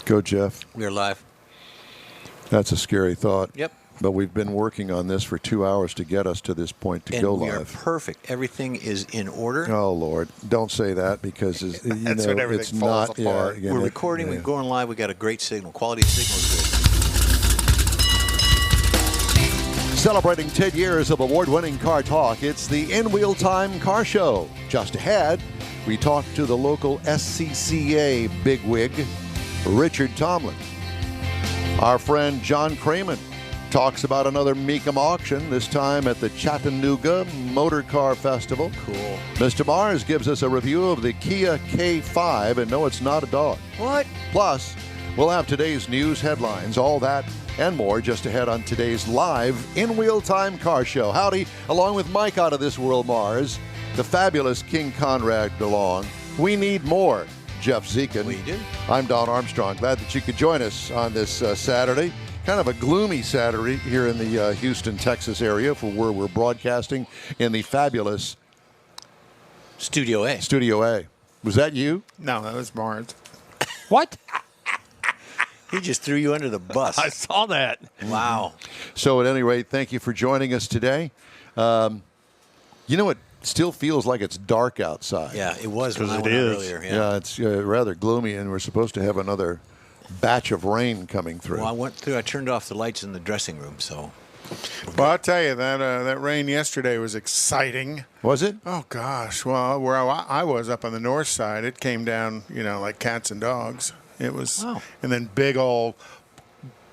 Go, Jeff. We're live. That's a scary thought. Yep. But we've been working on this for 2 hours to get us to this point to go And we live. are perfect. Everything is in order. Oh, Lord. Don't say that because That's when everything it's falls not. apart. Yeah, We're recording. We're going live. We got a great signal. Quality signal is good. Celebrating 10 years of award-winning car talk, it's the In-Wheel Time Car Show. Just ahead, we talk to the local SCCA bigwig, Richard Tomlin. Our friend John Cramen talks about another Mecum auction, this time at the Chattanooga Motor Car Festival. Cool. Mr. Mars gives us a review of the Kia K5, and no, it's not a dog. What? Plus, we'll have today's news headlines, all that and more just ahead on today's live In-Wheel Time Car Show. Howdy, along with Mike out of this world, Mars, the fabulous King Conrad DeLong. We need more. Jeff Zekin. We do. I'm Don Armstrong. Glad that you could join us on this Saturday. Kind of a gloomy Saturday here in the Houston, Texas area for where we're broadcasting in the fabulous Studio A. Studio A. Was that you? No, that was Mars. What? He just threw you under the bus. I saw that. Wow. So at any rate, thank you for joining us today. You know, it still feels like it's dark outside. Yeah, it was when I it went out is. earlier. Yeah, it's rather gloomy, and we're supposed to have another batch of rain coming through. Well, I went through. I turned off the lights in the dressing room, so. Well, I'll tell you, that rain yesterday was exciting. Was it? Oh, gosh. Well, where I was up on the north side, it came down, like cats and dogs. It was, Wow. And then big old,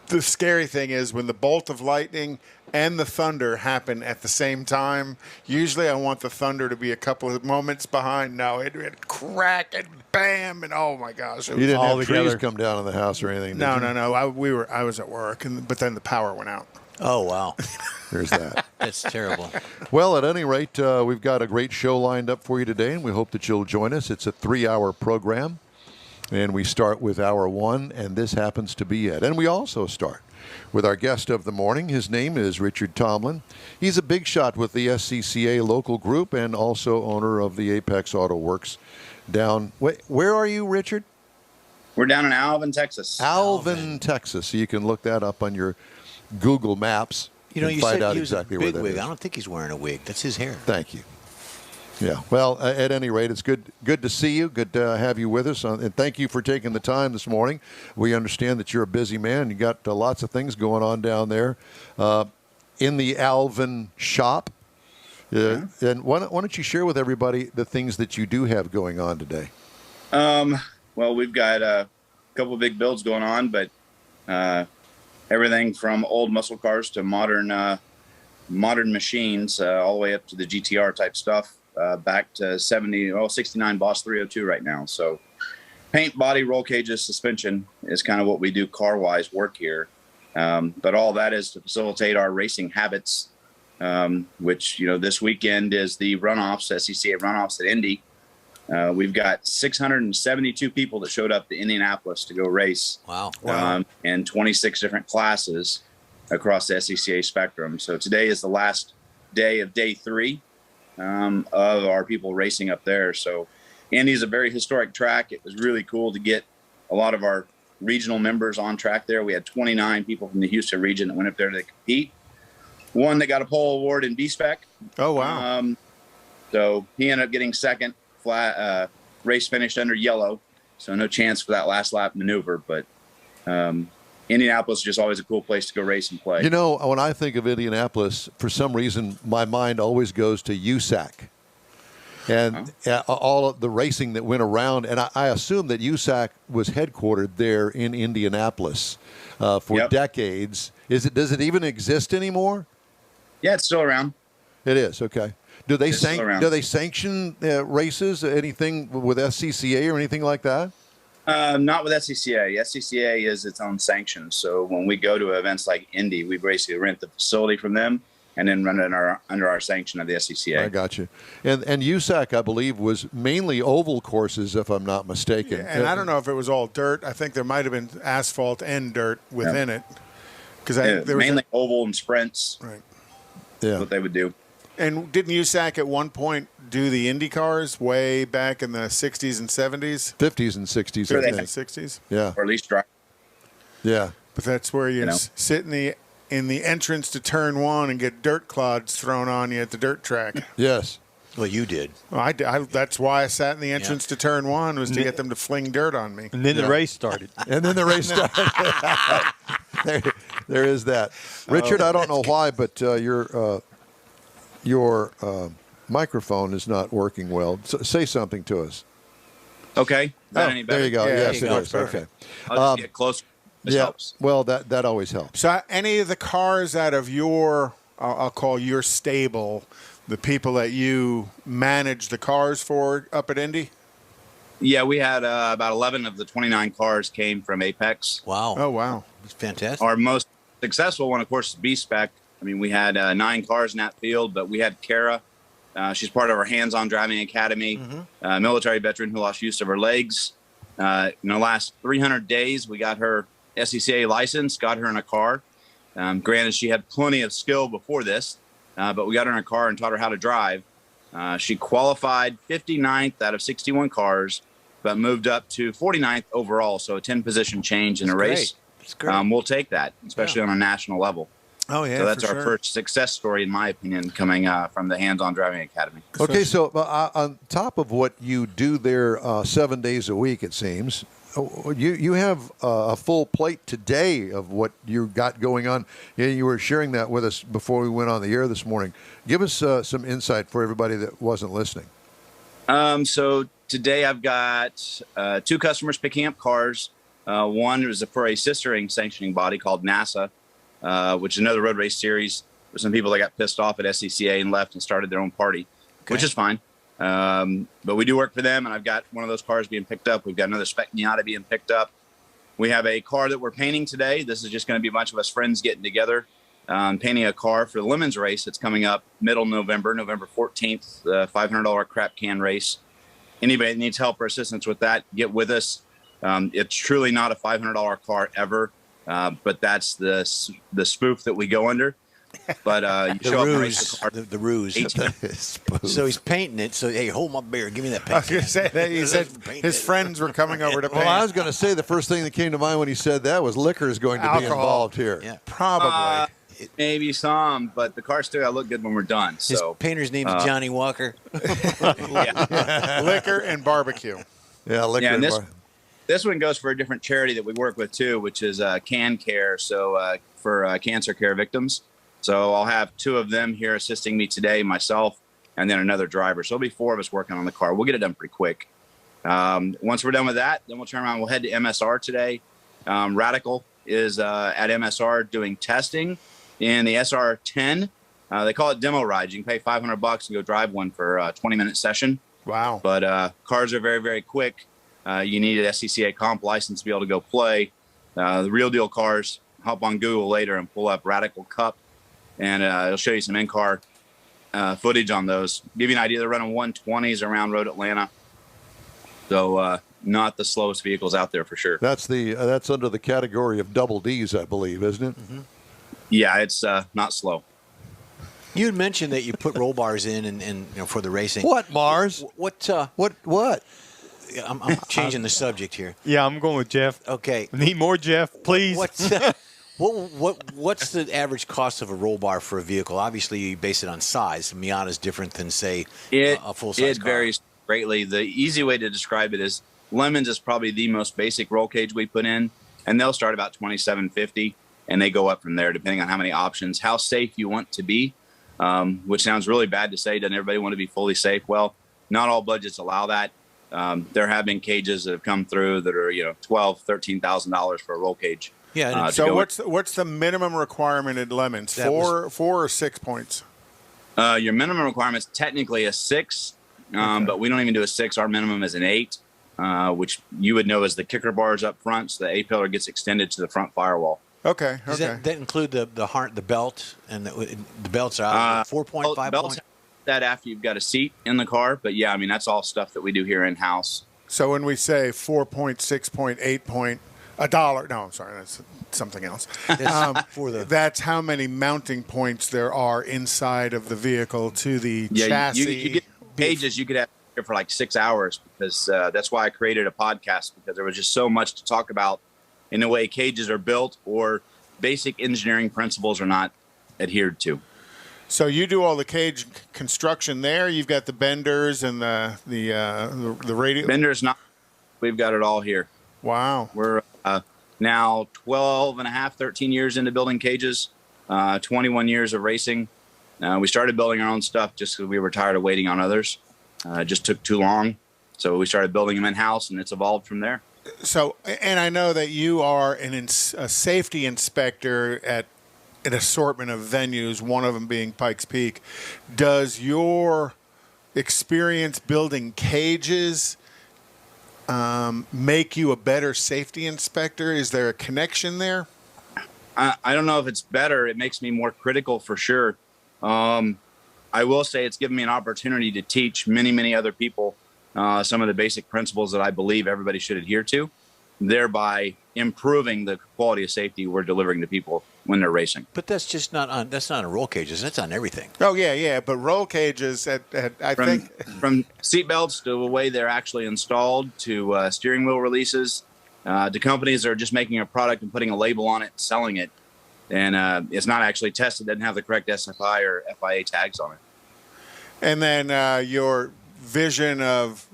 the scary thing is when the bolt of lightning and the thunder happen at the same time, usually I want the thunder to be a couple of moments behind. No, it crack and bam, and oh my gosh. It You was didn't all have together. trees come down in the house or anything, did No, you? no. I was at work, but then the power went out. Oh, wow. There's that. That's terrible. Well, at any rate, we've got a great show lined up for you today, and we hope that you'll join us. It's a 3-hour program, and we start with hour 1, and this happens to be it. And we also start with our guest of the morning. His name is Richard Tomlin. He's a big shot with the SCCA local group and also owner of the Apex Auto Works down. Where are you, Richard? We're down in Alvin, Texas. Alvin, Texas. So you can look that up on your Google Maps and You find said out he was exactly a where big that wig. is. I don't think he's wearing a wig. That's his hair. Thank you. Yeah. Well, at any rate, it's good to see you. Good to have you with us. And thank you for taking the time this morning. We understand that you're a busy man. You got lots of things going on down there in the Alvin shop. And why don't you share with everybody the things that you do have going on today? Well, we've got a couple of big builds going on, but everything from old muscle cars to modern machines, all the way up to the GTR type stuff, back to 69 Boss 302 right now. So paint, body, roll cages, suspension is kind of what we do car-wise work here. But all that is to facilitate our racing habits, which, this weekend is the runoffs, SCCA runoffs at Indy. We've got 672 people that showed up to Indianapolis to go race. Wow. In 26 different classes across the SCCA spectrum. So today is the last day of day 3 of our people racing up there. So Indy is a very historic track. It was really cool to get a lot of our regional members on track there. We had 29 people from the Houston region that went up there to compete. One that got a pole award in B-Spec. Oh, wow. So he ended up getting second. Flat race finished under yellow, so no chance for that last lap maneuver. But Indianapolis is just always a cool place to go race and play. When I think of Indianapolis, for some reason, my mind always goes to USAC and all of the racing that went around. And I assume that USAC was headquartered there in Indianapolis for decades. Does it even exist anymore? Yeah, it's still around. It is, okay. Do they sanction races, anything with SCCA or anything like that? Not with SCCA. SCCA is its own sanction. So when we go to events like Indy, we basically rent the facility from them and then run it under our sanction of the SCCA. I got you. And USAC, I believe, was mainly oval courses, if I'm not mistaken. Yeah, and I don't know if it was all dirt. I think there might have been asphalt and dirt within it. Because there was mainly oval and sprints. Right. Yeah. That's what they would do. And didn't USAC at one point do the Indy cars way back in the 60s and 70s? 50s and 60s, Sure, I they think. have. 60s? Yeah. Or at least drive Yeah. But that's where you know. sit in the entrance to turn one and get dirt clods thrown on you at the dirt track. Yes. Well, you did. Well, that's why I sat in the entrance to turn one, was to get them to fling dirt on me. And then the race started. And then the race started. there is that. Richard, I don't know why, but your microphone is not working well. So, say something to us. Okay. Is that any better? There you go. Yeah, Yes, there it you is. go. Okay. I'll just get closer. This helps. Well, that always helps. So any of the cars out of your, I'll call your stable, the people that you manage the cars for up at Indy? Yeah, we had about 11 of the 29 cars came from Apex. Wow. Oh, wow. That's fantastic. Our most successful one, of course, is B-Spec. I mean, we had 9 cars in that field, but we had Kara. She's part of our hands-on driving academy, military veteran who lost use of her legs. In the last 300 days, we got her SCCA license, got her in a car. Granted, she had plenty of skill before this, but we got her in a car and taught her how to drive. She qualified 59th out of 61 cars, but moved up to 49th overall, so a 10-position change in a race. That's great. We'll take that, especially on a national level. Oh, yeah, So that's for our sure. first success story, in my opinion, coming from the Hands-On Driving Academy. Okay, so on top of what you do there 7 days a week, it seems, you have a full plate today of what you got going on. You were sharing that with us before we went on the air this morning. Give us some insight for everybody that wasn't listening. So today I've got 2 customers picking up cars. One is for a sistering sanctioning body called NASA, which is another road race series. There's some people that got pissed off at SCCA and left and started their own party, which is fine. But we do work for them, and I've got one of those cars being picked up. We've got another Spec Miata being picked up. We have a car that we're painting today. This is just going to be a bunch of us friends getting together, painting a car for the Lemons race that's coming up middle November, November 14th, the $500 crap can race. Anybody that needs help or assistance with that, get with us. It's truly not a $500 car ever, but that's the spoof that we go under. But you show up and race the car. The ruse. So he's painting it. So, hey, hold my beer. Give me that I was paint. going to say that. He said his friends were coming over to paint. Well, I was going to say the first thing that came to mind when he said that was liquor is going to be Alcohol. involved here. Yeah. Probably. Maybe some, but the car still got to look good when we're done. His So painter's name is Johnny Walker. Liquor and barbecue. Yeah, liquor. Yeah, and and this one goes for a different charity that we work with too, which is Can Care. So for cancer care victims. So I'll have 2 of them here assisting me today, myself, and then another driver. So there'll be 4 of us working on the car. We'll get it done pretty quick. Once we're done with that, then we'll turn around. We'll head to MSR today. Radical is at MSR doing testing in the SR10. They call it demo rides. You can pay $500 and go drive one for a 20-minute session. Wow. But cars are very, very quick. You need an SCCA comp license to be able to go play. The real deal cars, hop on Google later and pull up Radical Cup, and it'll show you some in-car footage on those. Give you an idea, they're running 120s around Road Atlanta. So not the slowest vehicles out there for sure. that's under the category of double Ds, I believe, isn't it? Mm-hmm. Yeah, it's not slow. You had mentioned that you put roll bars in and for the racing. What, Mars? What? What? I'm changing the subject here. Yeah, I'm going with Jeff. Okay. Need more, Jeff, please. What's the average cost of a roll bar for a vehicle? Obviously, you base it on size. Miata is different than, say, a full-size car. It varies greatly. The easy way to describe it is Lemons is probably the most basic roll cage we put in, and they'll start about $2,750, and they go up from there depending on how many options, how safe you want to be, which sounds really bad to say. Doesn't everybody want to be fully safe? Well, not all budgets allow that. There have been cages that have come through that are $12,000, $13,000 for a roll cage. Yeah. So what's the minimum requirement at Lemons? 4 or 6 points? Your minimum requirement is technically a 6, but we don't even do a 6. Our minimum is an 8, which you would know as the kicker bars up front. So the A-pillar gets extended to the front firewall. Okay. Does that include the belt and the belts are 4.5 belts points? That after you've got a seat in the car, but yeah, I mean that's all stuff that we do here in house. So when we say 4 point, 6 point, 8 point, $1. No, I'm sorry, that's something else. That's how many mounting points there are inside of the vehicle to the chassis. You get pages you could have here for like 6 hours because that's why I created a podcast, because there was just so much to talk about in the way cages are built, or basic engineering principles are not adhered to. So you do all the cage construction there. You've got the benders and the radio. Benders, not. We've got it all here. Wow. We're now 12 and a half, 13 years into building cages, 21 years of racing. We started building our own stuff just because we were tired of waiting on others. It just took too long. So we started building them in-house, and it's evolved from there. So, and I know that you are a safety inspector at an assortment of venues, one of them being Pikes Peak. Does your experience building cages make you a better safety inspector? Is there a connection there? I don't know if it's better. It makes me more critical for sure. I will say it's given me an opportunity to teach many, many other people some of the basic principles that I believe everybody should adhere to, thereby improving the quality of safety we're delivering to people when they're racing. But that's just not on. That's not on roll cages. That's on everything. Oh yeah. But roll cages, I think, from seatbelts to the way they're actually installed, to steering wheel releases, to companies that are just making a product and putting a label on it and selling it, and it's not actually tested, doesn't have the correct SFI or FIA tags on it. And then your vision of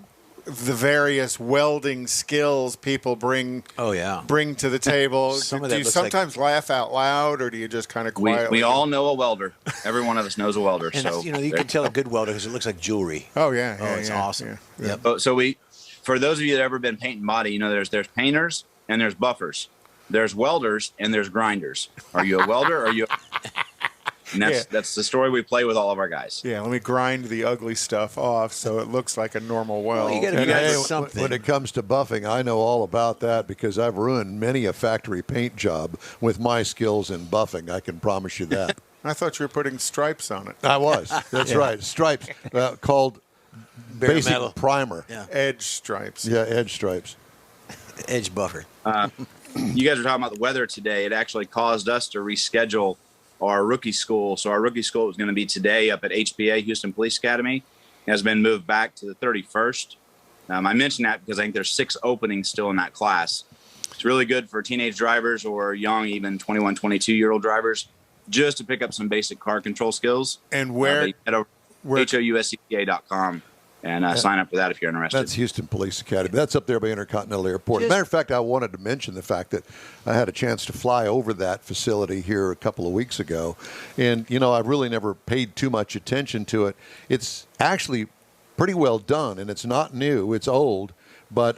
the various welding skills people bring to the table. Do you sometimes laugh out loud, or do you just kind of quietly? We all know a welder. Every one of us knows a welder. And so you can tell a good welder because it looks like jewelry. Oh yeah, it's awesome. Yeah. Yep. So for those of you that have ever been paint and body, there's painters and there's buffers. There's welders and there's grinders. Are you a welder? Or are you? And that's the story we play with all of our guys. Yeah, let me grind the ugly stuff off so it looks like a normal weld. Well, you got to do something. When it comes to buffing, I know all about that because I've ruined many a factory paint job with my skills in buffing. I can promise you that. I thought you were putting stripes on it. I was. That's right. Stripes called Bare basic metal. primer. Yeah. Edge stripes. Yeah, edge stripes. Edge buffer. You guys are talking about the weather today. It actually caused us to reschedule our rookie school. So our rookie school was going to be today up at HPA, Houston Police Academy. It has been moved back to the 31st. I mention that because I think there's 6 openings still in that class. It's really good for teenage drivers or young, even 21, 22-year-old drivers, just to pick up some basic car control skills. And where? Head over to HOUSCCA.com and sign up for that if you're interested. That's Houston Police Academy. That's up there by Intercontinental Airport. As a matter of fact, I wanted to mention the fact that I had a chance to fly over that facility here a couple of weeks ago. And, I've really never paid too much attention to it. It's actually pretty well done, and it's not new. It's old, but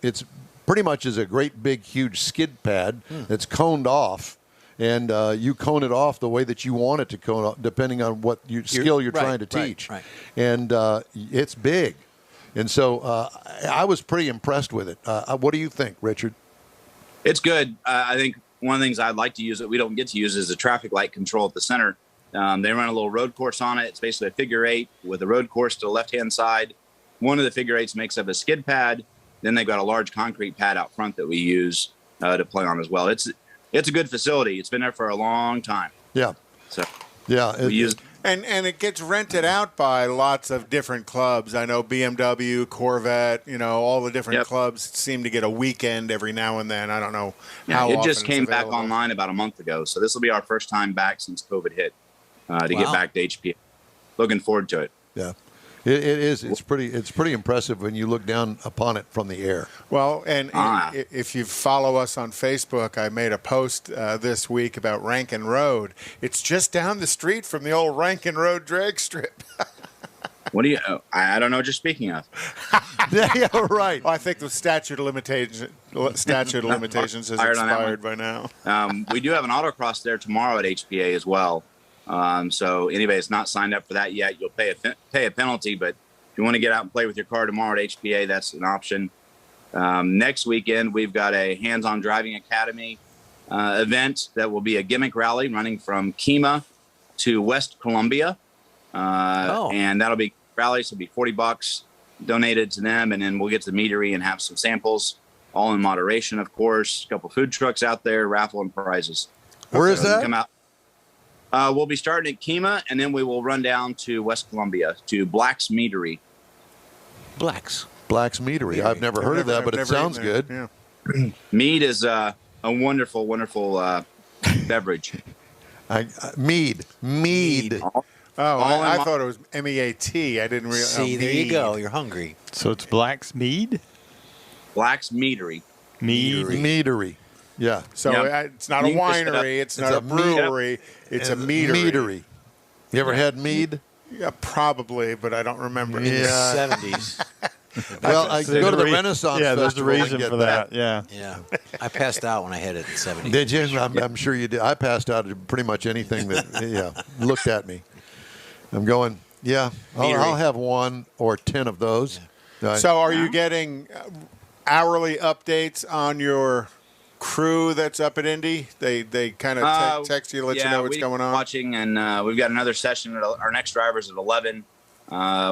it's pretty much is a great big, huge skid pad that's coned off. And you cone it off the way that you want it to cone off, depending on what skill you're trying to teach. Right. And it's big. And so I was pretty impressed with it. What do you think, Richard? It's good. I think one of the things I'd like to use that we don't get to use is the traffic light control at the center. They run a little road course on it. It's basically a figure 8 with a road course to the left-hand side. One of the figure 8s makes up a skid pad. Then they've got a large concrete pad out front that we use to play on as well. It's a good facility. It's been there for a long time. Yeah. So yeah, we use. And it gets rented out by lots of different clubs. I know BMW, Corvette, all the different clubs seem to get a weekend every now and then. I don't know how often it just came back available. online about a month ago. So this will be our first time back since COVID hit to get back to HPA. Looking forward to it. Yeah. It is. It's pretty impressive when you look down upon it from the air. Well, and if you follow us on Facebook, I made a post this week about Rankin Road. It's just down the street from the old Rankin Road drag strip. What do you? I don't know what you're speaking of. Yeah, right. Well, I think the statute of limitations has expired by now. We do have an autocross there tomorrow at HPA as well. So anybody that's not signed up for that yet, you'll pay a penalty. But if you want to get out and play with your car tomorrow at HPA, that's an option. Next weekend, we've got a hands-on driving academy event that will be a gimmick rally running from Kima to West Columbia. And that'll be rallies. It'll be $40 donated to them. And then we'll get to the meadery and have some samples, all in moderation, of course. A couple food trucks out there, raffle and prizes. Where is that? Come out. We'll be starting at Kima, and then we will run down to West Columbia to Black's Meadery. Black's Meadery. I've never heard of that, but it sounds good. Yeah. Mead is a wonderful, wonderful beverage. Mead. I thought it was MEAT. I didn't realize. See, there you go. You're hungry. So it's Black's Mead? Black's Meadery. Meadery. Yeah. So Yep. it's not a You can pick it up. winery. It's not a brewery. It's a meadery. You ever had mead? Yeah, probably, but I don't remember. In the 70s. Well, I There's go to a the re- Renaissance Yeah, there's a Festival and reason get for that. Yeah. Yeah. I passed out when I had it in the 70s. Did you? I'm sure you did. I passed out at pretty much anything that looked at me. I'm going, I'll have 1 or 10 of those. So are you getting hourly updates on your crew that's up at Indy? They kind of text you, let you know what's going on? Watching, and we've got another session. Our next driver's at 11,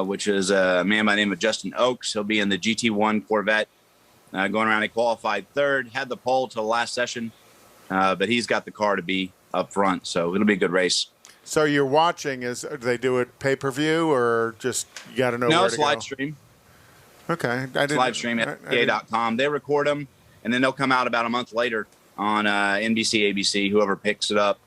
which is a man by the name of Justin Oakes. He'll be in the GT1 Corvette going around. He qualified 3rd, had the pole till the last session, but he's got the car to be up front, so it'll be a good race. So you're watching, do they do it pay-per-view or just you got to know where to it's go? live stream. Okay. It's live stream at SCCA.com. They record them, and then they'll come out about a month later on NBC, ABC, whoever picks it up.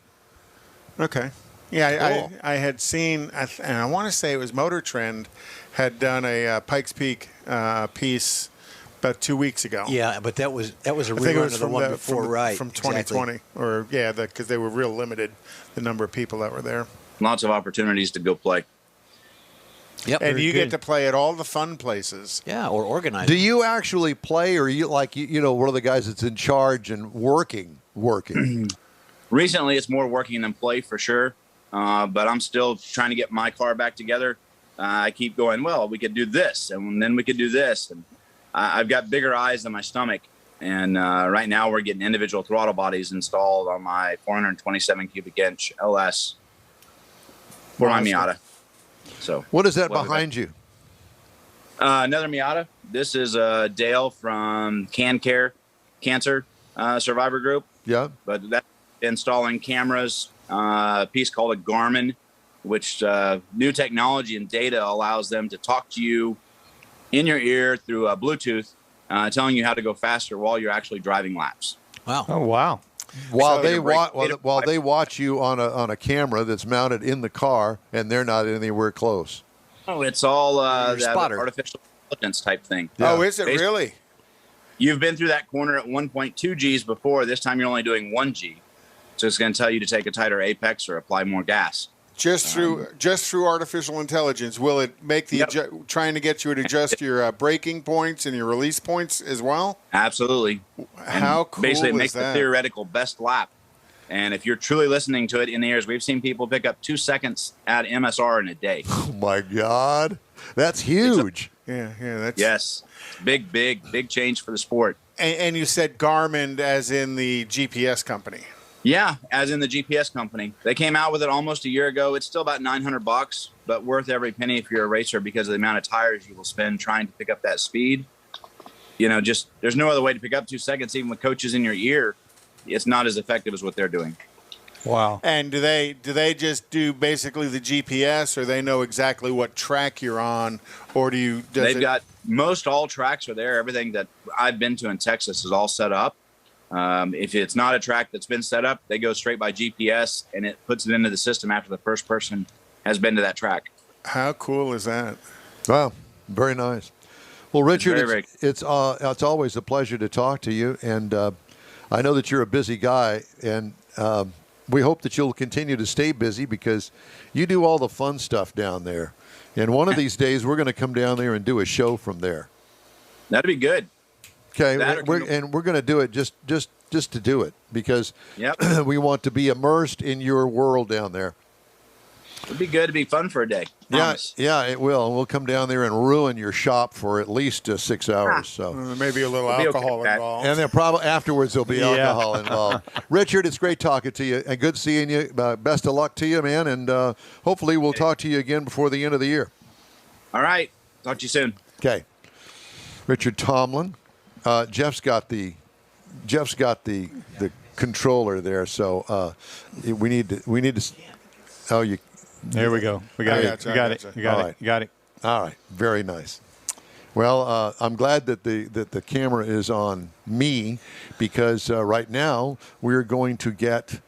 Okay. Yeah, Cool. I had seen, and I want to say it was Motor Trend, had done a Pikes Peak piece about 2 weeks ago. Yeah, but that was a I think it rerun was of the one before, right? From Exactly. 2020, or because they were real limited, the number of people that were there. Lots of opportunities to go play. Yep. And Very you good. get to play at all the fun places. Yeah, or organize. Do you actually play, or are you like one of the guys that's in charge and working? Recently, it's more working than play for sure, but I'm still trying to get my car back together. I keep going, well, we could do this, and then we could do this. And I've got bigger eyes than my stomach, and right now we're getting individual throttle bodies installed on my 427 cubic inch LS for my Miata. So What is that What is behind you? another Miata. This is Dale from Cancer Survivor Group. Yeah. But that's installing cameras, a piece called a Garmin, which new technology and data allows them to talk to you in your ear through Bluetooth, telling you how to go faster while you're actually driving laps. Wow. Oh, wow. While So they to break while they watch you on a camera that's mounted in the car, and they're not anywhere close. Oh, it's all that spotter. artificial intelligence type thing. Yeah. Oh, is it really? You've been through that corner at 1.2 Gs before. This time you're only doing 1 G. So it's going to tell you to take a tighter apex or apply more gas. Just through artificial intelligence, will it make the trying to get you to adjust your braking points and your release points as well? Absolutely. How And cool basically, it is makes that? the theoretical best lap. And if you're truly listening to it in the ears, we've seen people pick up 2 seconds at MSR in a day. Oh my God, that's huge. Yeah, that's Yes. Big change for the sport. And you said Garmin as in the GPS company. Yeah, as in the GPS company. They came out with it almost a year ago. It's still about $900, but worth every penny if you're a racer because of the amount of tires you will spend trying to pick up that speed. Just there's no other way to pick up 2 seconds, even with coaches in your ear. It's not as effective as what they're doing. Wow. And do they just do basically the GPS, or they know exactly what track you're on, or They've got most all tracks are there. Everything that I've been to in Texas is all set up. If it's not a track that's been set up, they go straight by GPS, and it puts it into the system after the first person has been to that track. How cool is that? Wow, very nice. Well, Richard, very, it's always a pleasure to talk to you, and I know that you're a busy guy, and we hope that you'll continue to stay busy because you do all the fun stuff down there. And one of these days, we're going to come down there and do a show from there. That'd be good. Okay, That we're or- going to do it just to do it because Yep. we want to be immersed in your world down there. It'd be good. It'd be fun for a day. Promise. Yeah, it will. And we'll come down there and ruin your shop for at least 6 hours. So. Maybe a little We'll be okay alcohol with that. involved. And then probably afterwards there'll be alcohol involved. Richard, it's great talking to you and good seeing you. Best of luck to you, man. And hopefully we'll talk to you again before the end of the year. All right. Talk to you soon. Okay. Richard Tomlin. Jeff's got the controller there, so we need to. Oh, There we go. We got I it. gotcha, We I got it. gotcha. We got All it. right. You got it. All right. Very nice. Well, I'm glad that the camera is on me because right now we're going to get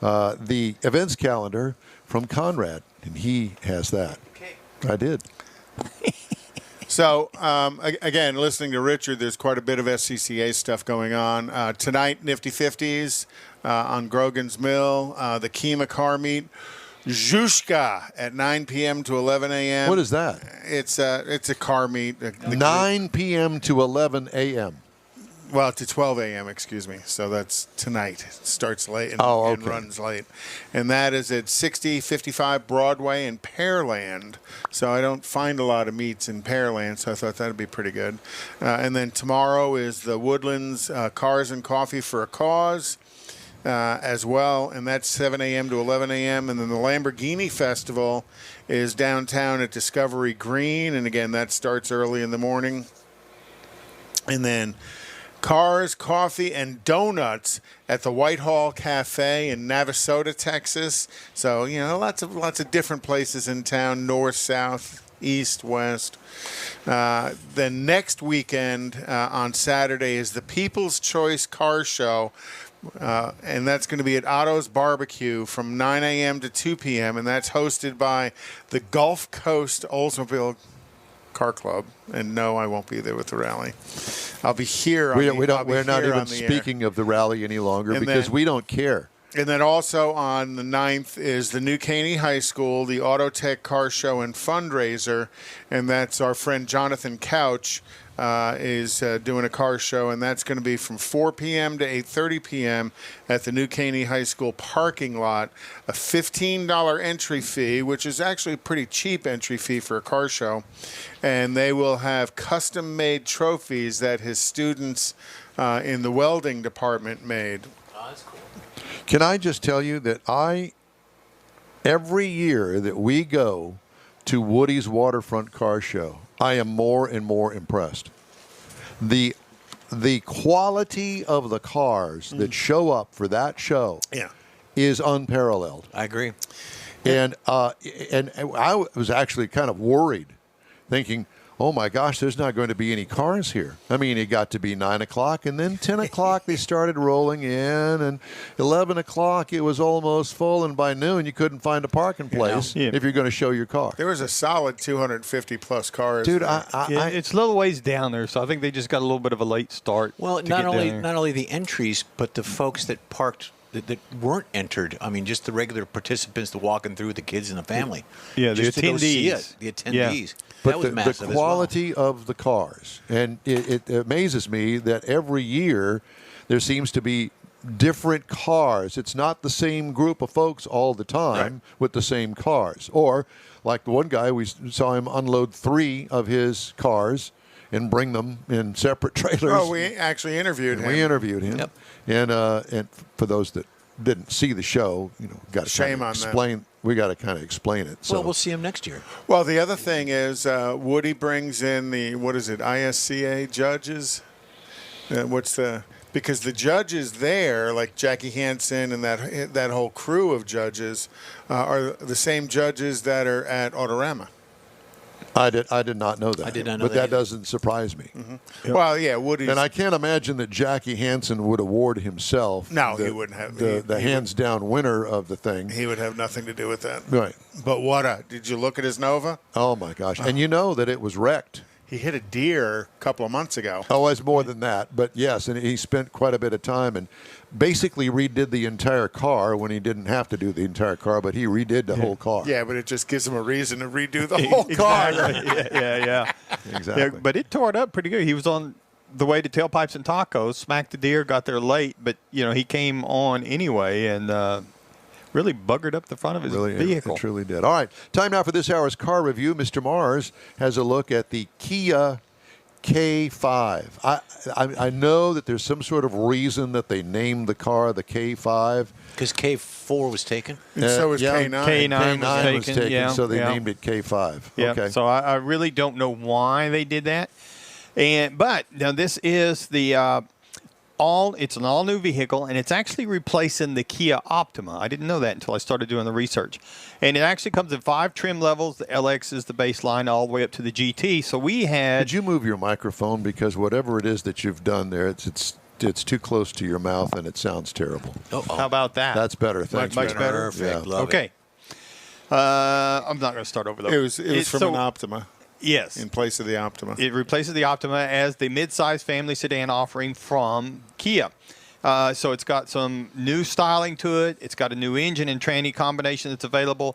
the events calendar from Conrad, and he has that. Okay. I did. So, again, listening to Richard, there's quite a bit of SCCA stuff going on. Tonight, Nifty 50s on Grogan's Mill, the Kima car meet. Zhushka at 9 p.m. to 11 a.m. What is that? It's a car meet. 9 p.m. to 11 a.m. Well, to 12 a.m., excuse me. So that's tonight. It starts late and, and runs late. And that is at 6055 Broadway in Pearland. So I don't find a lot of meets in Pearland, so I thought that would be pretty good. And then tomorrow is the Woodlands Cars and Coffee for a Cause as well, and that's 7 a.m. to 11 a.m. And then the Lamborghini Festival is downtown at Discovery Green, and again, that starts early in the morning. And then Cars, Coffee, and Donuts at the Whitehall Cafe in Navasota, Texas. So, you know, lots of different places in town, north, south, east, west. Then next weekend on Saturday is the People's Choice Car Show. And that's going to be at Otto's Barbecue from 9 a.m. to 2 p.m. And that's hosted by the Gulf Coast Oldsmobile Car Club. And no, I won't be there with the rally. I'll be here. We're not even speaking of the rally any longer because we don't care. And then also on the 9th is the New Caney High School, the Auto Tech Car Show and Fundraiser. And that's our friend Jonathan Couch is doing a car show, and that's going to be from 4 p.m. to 8:30 p.m. at the New Caney High School parking lot. A $15 entry fee, which is actually a pretty cheap entry fee for a car show. And they will have custom-made trophies that his students in the welding department made. Oh, that's cool. Can I just tell you that every year that we go to Woody's Waterfront Car Show, I am more and more impressed. The quality of the cars that show up for that show is unparalleled. I agree. And I was actually kind of worried, thinking, oh my gosh, there's not going to be any cars here. I mean, it got to be 9 o'clock, and then 10 o'clock they started rolling in, and 11 o'clock it was almost full, and by noon you couldn't find a parking place if you're going to show your car. There was a solid 250-plus cars. Dude, it's a little ways down there, so I think they just got a little bit of a late start. Well, not only the entries, but the folks that parked that weren't entered. I mean, just the regular participants that walking through, the kids and the family. Yeah, the just attendees. The attendees. But that was massive the quality of the cars, and it amazes me that every year there seems to be different cars. It's not the same group of folks all the time with the same cars. Or like the one guy, we saw him unload 3 of his cars and bring them in separate trailers. Oh, we actually interviewed him. We interviewed him. Yep. And for those that didn't see the show, got to explain. We got to kind of explain it. So. Well, we'll see him next year. Well, the other thing is Woody brings in the ISCA judges. Because the judges there, like Jackie Hansen and that whole crew of judges, are the same judges that are at Autorama. I did not know that. I did not know but that that doesn't surprise me. Mm-hmm. Yep. Well, yeah, Woody's. And I can't imagine that Jackie Hansen would award himself. No, he wouldn't have. The hands-down winner of the thing. He would have nothing to do with that. Right. But did you look at his Nova? Oh, my gosh. And you know that it was wrecked. He hit a deer a couple of months ago. Oh, it's more than that. But, yes, and he spent quite a bit of time and basically redid the entire car when he didn't have to do the entire car, but he redid the whole car. Yeah, but it just gives him a reason to redo the whole car. Yeah. Exactly. Yeah, but it tore it up pretty good. He was on the way to Tailpipes and Tacos, smacked the deer, got there late, but, he came on anyway and really buggered up the front of his vehicle. It truly did. All right, time now for this hour's car review. Mr. Mars has a look at the Kia K5. I know that there's some sort of reason that they named the car the K5. Because K4 was taken? And so was K9. K9 was taken, so they named it K5. Yeah, okay. so I really don't know why they did that. But now this is the It's an all-new vehicle, and it's actually replacing the Kia Optima. I didn't know that until I started doing the research. And it actually comes in 5 trim levels. The LX is the baseline all the way up to the GT. So we had... Could you move your microphone? Because whatever it is that you've done there, it's too close to your mouth, and it sounds terrible. How about that? That's better. Thanks. Much better? Perfect. Yeah. Love Okay. I'm not going to start over, though. It was from an Optima. Yes. In place of the Optima. It replaces the Optima as the mid-size family sedan offering from Kia. So it's got some new styling to it. It's got a new engine and tranny combination that's available.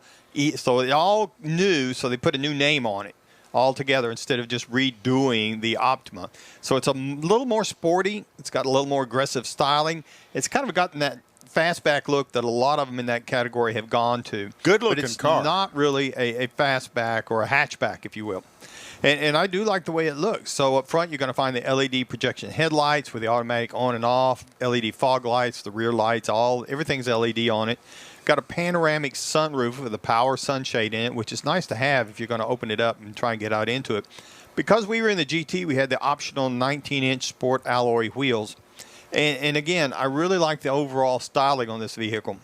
So it's all new, so they put a new name on it altogether instead of just redoing the Optima. So it's a little more sporty. It's got a little more aggressive styling. It's kind of gotten that fastback look that a lot of them in that category have gone to. Good-looking but it's car. Not really a fastback or a hatchback, if you will. And I do like the way it looks. So up front, you're going to find the LED projection headlights with the automatic on and off, LED fog lights, the rear lights, everything's LED on it. Got a panoramic sunroof with a power sunshade in it, which is nice to have if you're going to open it up and try and get out into it. Because we were in the GT, we had the optional 19-inch sport alloy wheels. And again, I really like the overall styling on this vehicle.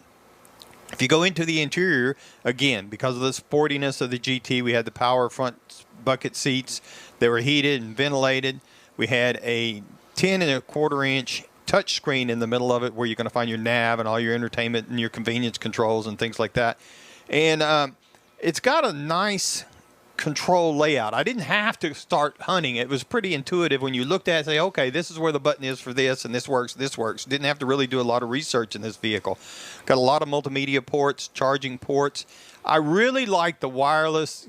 If you go into the interior, again, because of the sportiness of the GT, we had the power front bucket seats. They were heated and ventilated. We had a 10.25-inch touchscreen in the middle of it where you're going to find your nav and all your entertainment and your convenience controls and things like that. And it's got a nice control layout. I didn't have to start hunting. It was pretty intuitive when you looked at it and say, okay, this is where the button is for this, and this works, this works. Didn't have to really do a lot of research in this vehicle. Got a lot of multimedia ports, charging ports. I really like the wireless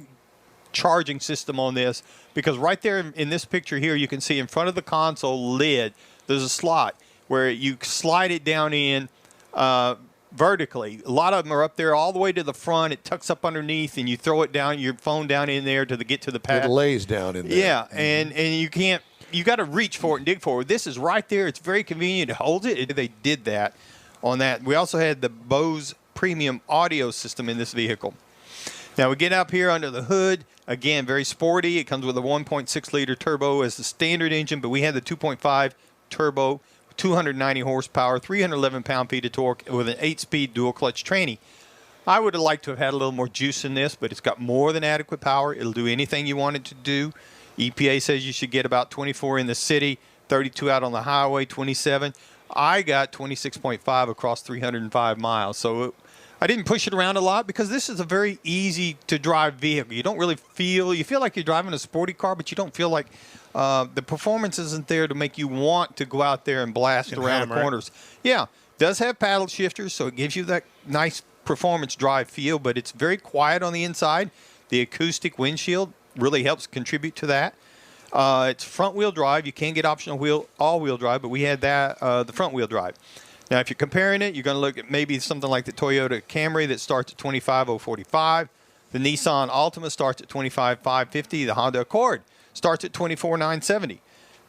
charging system on this because right there in this picture here, you can see in front of the console lid, there's a slot where you slide it down in vertically. A lot of them are up there all the way to the front. It tucks up underneath, and you throw it down, your phone down in there to get to the pad. It lays down in there. Yeah, and you can't. You got to reach for it and dig for it. This is right there. It's very convenient. It holds it. They did that on that. We also had the Bose premium audio system in this vehicle. Now we get up here under the hood. Again, very sporty. It comes with a 1.6-liter turbo as the standard engine, but we had the 2.5 turbo, 290 horsepower, 311 pound-feet of torque with an 8-speed dual-clutch tranny. I would have liked to have had a little more juice in this, but it's got more than adequate power. It'll do anything you want it to do. EPA says you should get about 24 in the city, 32 out on the highway, 27. I got 26.5 across 305 miles. So I didn't push it around a lot because this is a very easy-to-drive vehicle. You don't really feel like you're driving a sporty car, but you don't feel like the performance isn't there to make you want to go out there and blast around the corners. Yeah, it does have paddle shifters, so it gives you that nice performance drive feel, but it's very quiet on the inside. The acoustic windshield really helps contribute to that. It's front-wheel drive. You can get optional all-wheel drive, but we had that the front-wheel drive. Now, if you're comparing it, you're going to look at maybe something like the Toyota Camry that starts at $25,045. The Nissan Altima starts at $25,550. The Honda Accord starts at $24,970.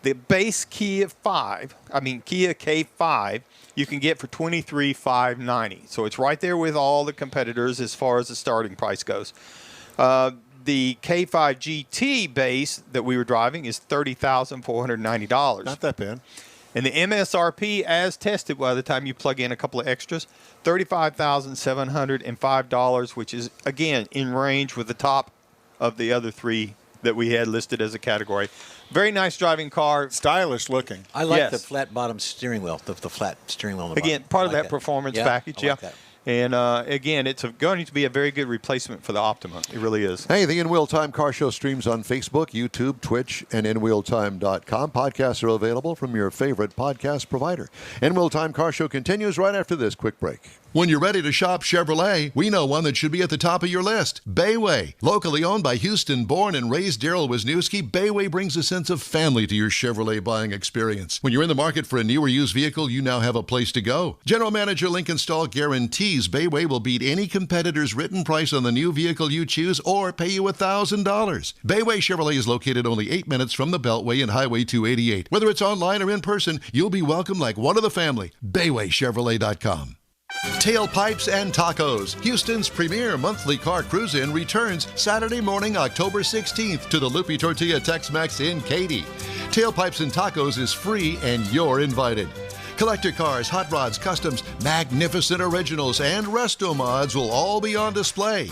The base Kia K5, you can get for $23,590. So it's right there with all the competitors as far as the starting price goes. The K5 GT base that we were driving is $30,490. Not that bad. And the MSRP, as tested by the time you plug in a couple of extras, $35,705, which is, again, in range with the top of the other three that we had listed as a category. Very nice driving car. Stylish looking. I like the flat bottom steering wheel, the flat steering wheel on the Again, bottom. part of that performance package, I like that. And, again, it's going to be a very good replacement for the Optima. It really is. Hey, the In Wheel Time Car Show streams on Facebook, YouTube, Twitch, and InWheelTime.com. Podcasts are available from your favorite podcast provider. In Wheel Time Car Show continues right after this quick break. When you're ready to shop Chevrolet, we know one that should be at the top of your list. Bayway. Locally owned by Houston-born and raised Daryl Wisniewski, Bayway brings a sense of family to your Chevrolet buying experience. When you're in the market for a new or used vehicle, you now have a place to go. General Manager Lincoln Stahl guarantees Bayway will beat any competitor's written price on the new vehicle you choose or pay you $1,000. Bayway Chevrolet is located only 8 minutes from the Beltway and Highway 288. Whether it's online or in person, you'll be welcome like one of the family. BaywayChevrolet.com. Tailpipes and Tacos, Houston's premier monthly car cruise-in, returns Saturday morning, October 16th to the Lupi Tortilla Tex-Mex in Katy. Tailpipes and Tacos is free and you're invited. Collector cars, hot rods, customs, magnificent originals, and resto mods will all be on display.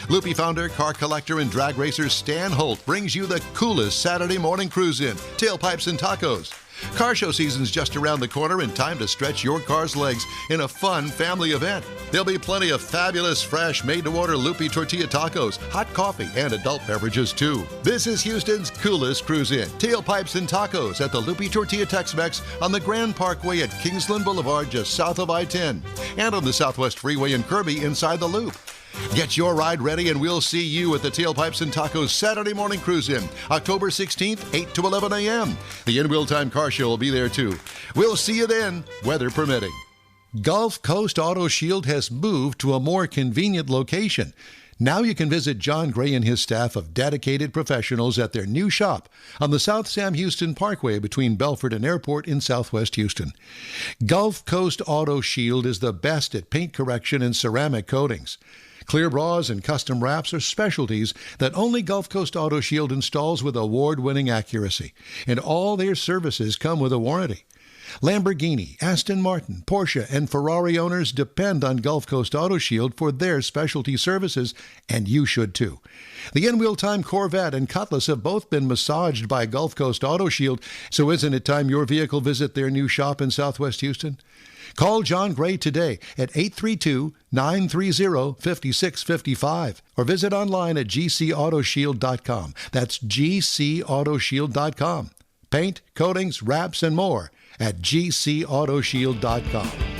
Lupi founder, car collector, and drag racer Stan Holt brings you the coolest Saturday morning cruise-in, Tailpipes and Tacos. Car show season's just around the corner and time to stretch your car's legs in a fun family event. There'll be plenty of fabulous, fresh, made-to-order Lupi tortilla tacos, hot coffee, and adult beverages too. This is Houston's coolest cruise-in, Tailpipes and Tacos at the Lupi Tortilla Tex-Mex on the Grand Parkway at Kingsland Boulevard just south of I-10 and on the Southwest Freeway in Kirby inside the Loop. Get your ride ready and we'll see you at the Tailpipes and Tacos Saturday morning cruise-in, October 16th, 8 to 11 a.m. The In Wheel Time Car Show will be there too. We'll see you then, weather permitting. Gulf Coast Auto Shield has moved to a more convenient location. Now you can visit John Gray and his staff of dedicated professionals at their new shop on the South Sam Houston Parkway between Belford and Airport in Southwest Houston. Gulf Coast Auto Shield is the best at paint correction and ceramic coatings. Clear bras and custom wraps are specialties that only Gulf Coast Auto Shield installs with award-winning accuracy, and all their services come with a warranty. Lamborghini, Aston Martin, Porsche, and Ferrari owners depend on Gulf Coast Auto Shield for their specialty services, and you should too. The In-Wheel Time Corvette and Cutlass have both been massaged by Gulf Coast Auto Shield, so isn't it time your vehicle visit their new shop in Southwest Houston? Call John Gray today at 832-930-5655 or visit online at gcautoshield.com. That's gcautoshield.com. Paint, coatings, wraps, and more at gcautoshield.com.